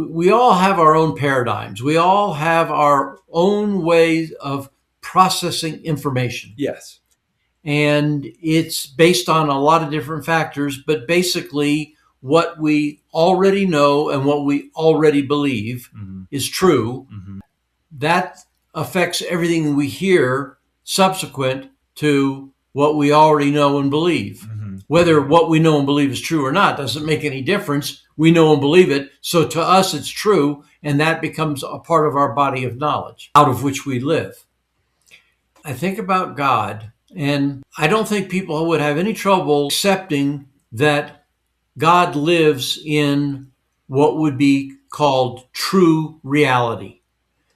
we all have our own paradigms. We all have our own ways of processing information. Yes. And it's based on a lot of different factors, but basically what we already know and what we already believe is true. That affects everything we hear subsequent to what we already know and believe. Whether what we know and believe is true or not doesn't make any difference. We know and believe it. So to us, it's true. And that becomes a part of our body of knowledge out of which we live. I think about God, and I don't think people would have any trouble accepting that God lives in what would be called true reality.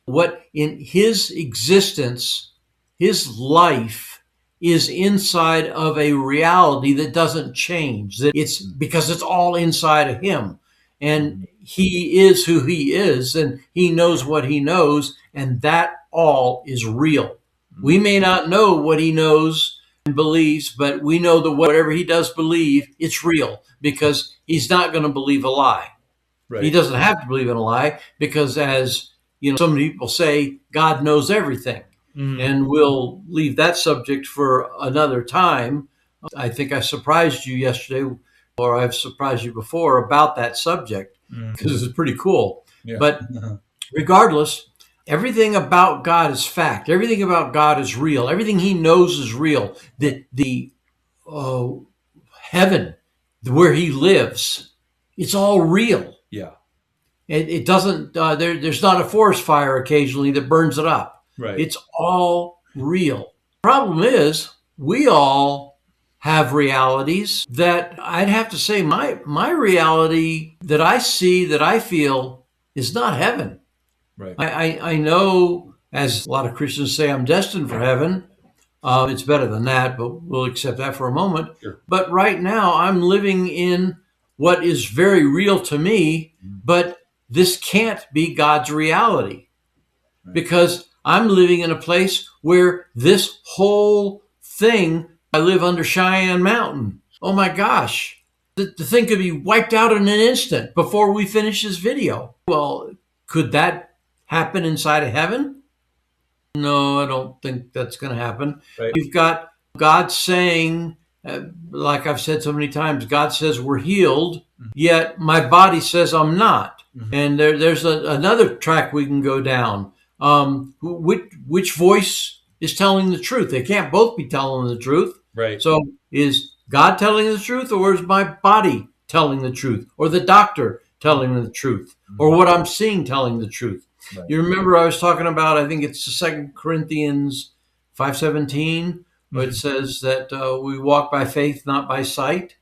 What in his existence, his life is inside of a reality that doesn't change. That it's because it's all inside of him. And he is who he is, and he knows what he knows, and that all is real. We may not know what he knows and believes, but we know that whatever he does believe, it's real, because he's not going to believe a lie. Right. He doesn't have to believe in a lie, because as so many people say, God knows everything. And we'll leave that subject for another time. I think I surprised you yesterday, or I've surprised you before about that subject, because it's pretty cool. Yeah. But regardless, everything about God is fact. Everything about God is real. Everything he knows is real. The heaven where he lives, it's all real. Yeah. It doesn't, there's not a forest fire occasionally that burns it up. Right. It's all real. Problem is, we all have realities that I'd have to say my reality that I see, that I feel, is not heaven. Right. I know, as a lot of Christians say, I'm destined for heaven. It's better than that, but we'll accept that for a moment. Sure. But right now, I'm living in what is very real to me, but this can't be God's reality. Right. Because I'm living in a place where this whole thing, I live under Cheyenne Mountain. Oh my gosh, the thing could be wiped out in an instant before we finish this video. Well, could that happen inside of heaven? No, I don't think that's going to happen. Right. You've got God saying, like I've said so many times, God says we're healed, yet my body says I'm not. And there's another track we can go down. Which voice is telling the truth? They can't both be telling the truth. Right. So is God telling the truth, or is my body telling the truth, or the doctor telling the truth, or what I'm seeing telling the truth? Right. You remember I was talking about, I think it's 2 Corinthians 5:17, where it says that we walk by faith, not by sight.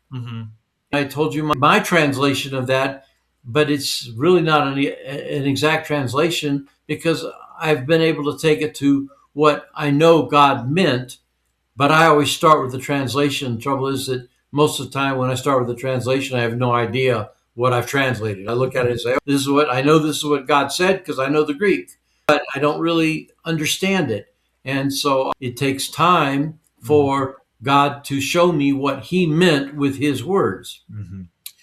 I told you my translation of that, but it's really not an exact translation, because I've been able to take it to what I know God meant, but I always start with the translation. The trouble is that most of the time when I start with the translation, I have no idea what I've translated. I look at it and say, this is what God said, because I know the Greek, but I don't really understand it. And so it takes time for God to show me what he meant with his words.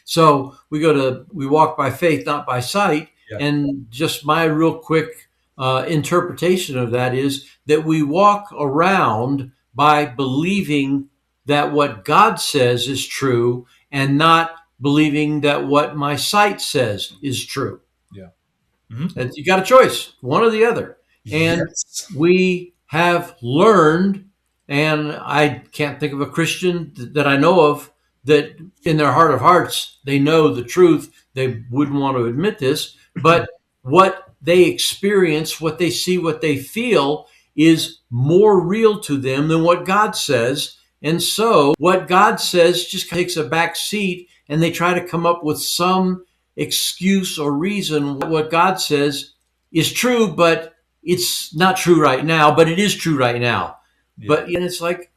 So we walk by faith, not by sight. Yeah. And just my real quick interpretation of that is that we walk around by believing that what God says is true, and not believing that what my sight says is true. Yeah. And you got a choice, one or the other. And we have learned, and I can't think of a Christian that I know of that in their heart of hearts, they know the truth. They wouldn't want to admit this, but what they experience, what they see, what they feel is more real to them than what God says. And so what God says just takes a back seat, and they try to come up with some excuse or reason. What God says is true, but it's not true right now, but it is true right now. Yeah. But and it's like,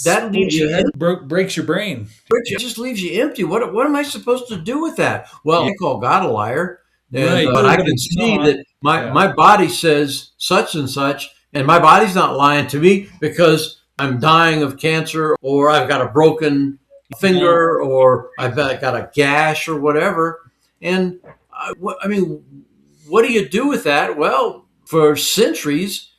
that leaves you breaks your brain. It just leaves you empty. What am I supposed to do with that? Well, I call God a liar. Right. But I can see that my body says such and such, and my body's not lying to me, because I'm dying of cancer, or I've got a broken finger, or I've got a gash or whatever. And I mean, what do you do with that? Well, for centuries,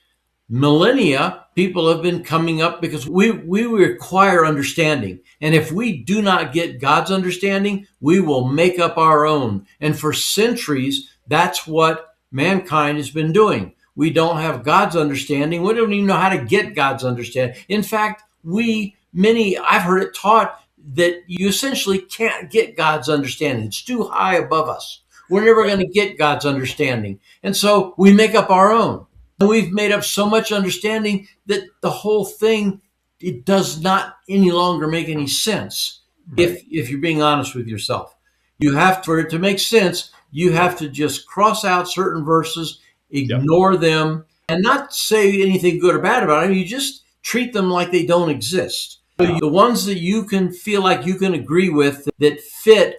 millennia, people have been coming up because we require understanding. And if we do not get God's understanding, we will make up our own. And for centuries, that's what mankind has been doing. We don't have God's understanding. We don't even know how to get God's understanding. In fact, I've heard it taught that you essentially can't get God's understanding. It's too high above us. We're never going to get God's understanding. And so we make up our own. And we've made up so much understanding that the whole thing, it does not any longer make any sense. Right. If you're being honest with yourself, for it to make sense, you have to just cross out certain verses, ignore them, and not say anything good or bad about them. You just treat them like they don't exist. So the ones that you can feel like you can agree with that fit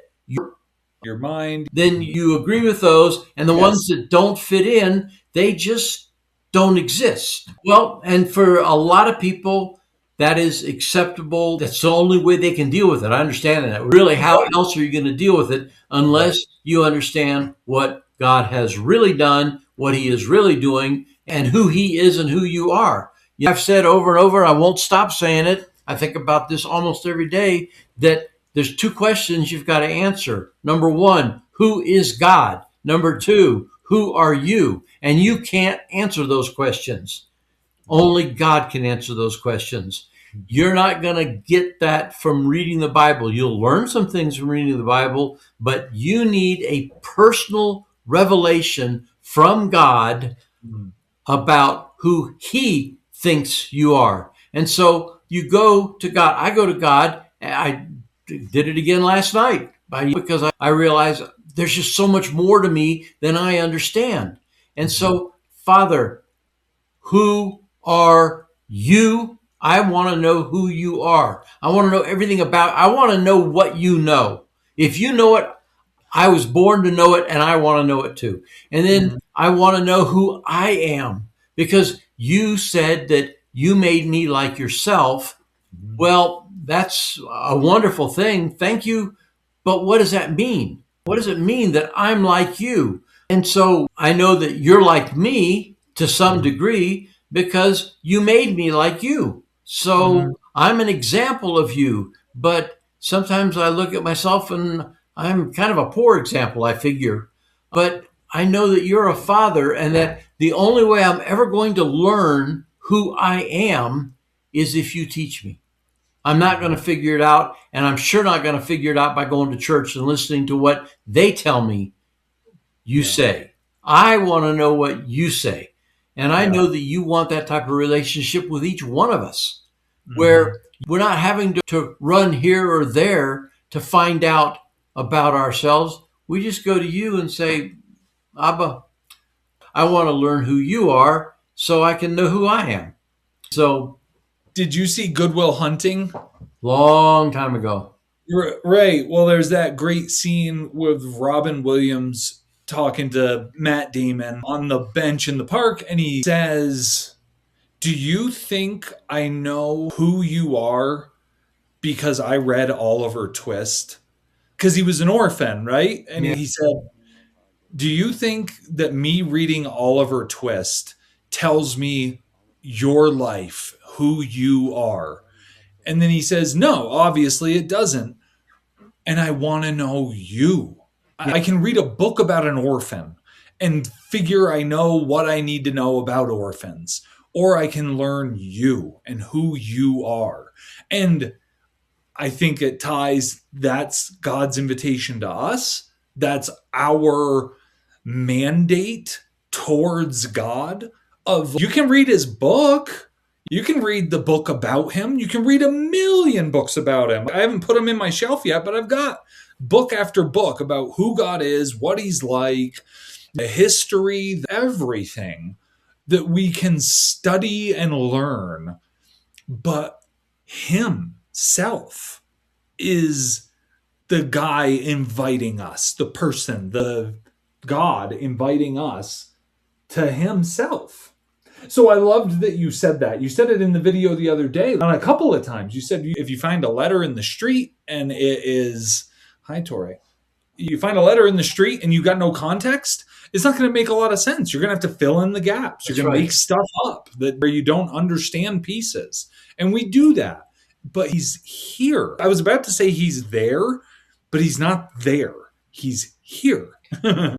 your mind, then you agree with those. And the ones that don't fit in, they just don't exist. Well, and for a lot of people, that is acceptable. That's the only way they can deal with it. I understand that. Really, how else are you going to deal with it unless you understand what God has really done, what he is really doing, and who he is and who you are? I've said over and over, I won't stop saying it. I think about this almost every day, that there's two questions you've got to answer. Number one, who is God? Number two, who are you? And you can't answer those questions. Only God can answer those questions. You're not going to get that from reading the Bible. You'll learn some things from reading the Bible, but you need a personal revelation from God about who he thinks you are. And so you go to God. I go to God. I did it again last night because I realized there's just so much more to me than I understand. And so, Father, who are you? I want to know who you are. I want to know everything I want to know what you know. If you know it, I was born to know it, and I want to know it too. And then I want to know who I am, because you said that you made me like yourself. Well, that's a wonderful thing. Thank you. But what does that mean? What does it mean that I'm like you? And so I know that you're like me to some degree because you made me like you. So I'm an example of you. But sometimes I look at myself and I'm kind of a poor example, I figure. But I know that you're a father, and that the only way I'm ever going to learn who I am is if you teach me. I'm not going to figure it out, and I'm sure not going to figure it out by going to church and listening to what they tell me you say. I want to know what you say. And I know that you want that type of relationship with each one of us, where we're not having to run here or there to find out about ourselves. We just go to you and say, Abba, I want to learn who you are so I can know who I am. So, did you see Good Will Hunting? Long time ago. Right. Well, there's that great scene with Robin Williams talking to Matt Damon on the bench in the park, and he says, do you think I know who you are because I read Oliver Twist? Because he was an orphan, right? And he said, do you think that me reading Oliver Twist tells me your life, who you are? And then he says, no, obviously it doesn't. And I want to know you. I can read a book about an orphan and figure I know what I need to know about orphans. Or I can learn you and who you are. And I think it ties, that's God's invitation to us. That's our mandate towards God. Of you can read his book. You can read the book about him. You can read a million books about him. I haven't put them in my shelf yet, but I've got book after book about who God is, what he's like, the history, everything that we can study and learn. But himself is the guy inviting us, the person, the God inviting us to himself. So I loved that you said that. You said it in the video the other day on a couple of times. You said if you find a letter in the street and it is, hi, Tori. You find a letter in the street and you got no context, it's not going to make a lot of sense. You're going to have to fill in the gaps. You're That's going to right. make stuff up where you don't understand pieces. And we do that. But he's here. I was about to say he's there, but he's not there. He's here.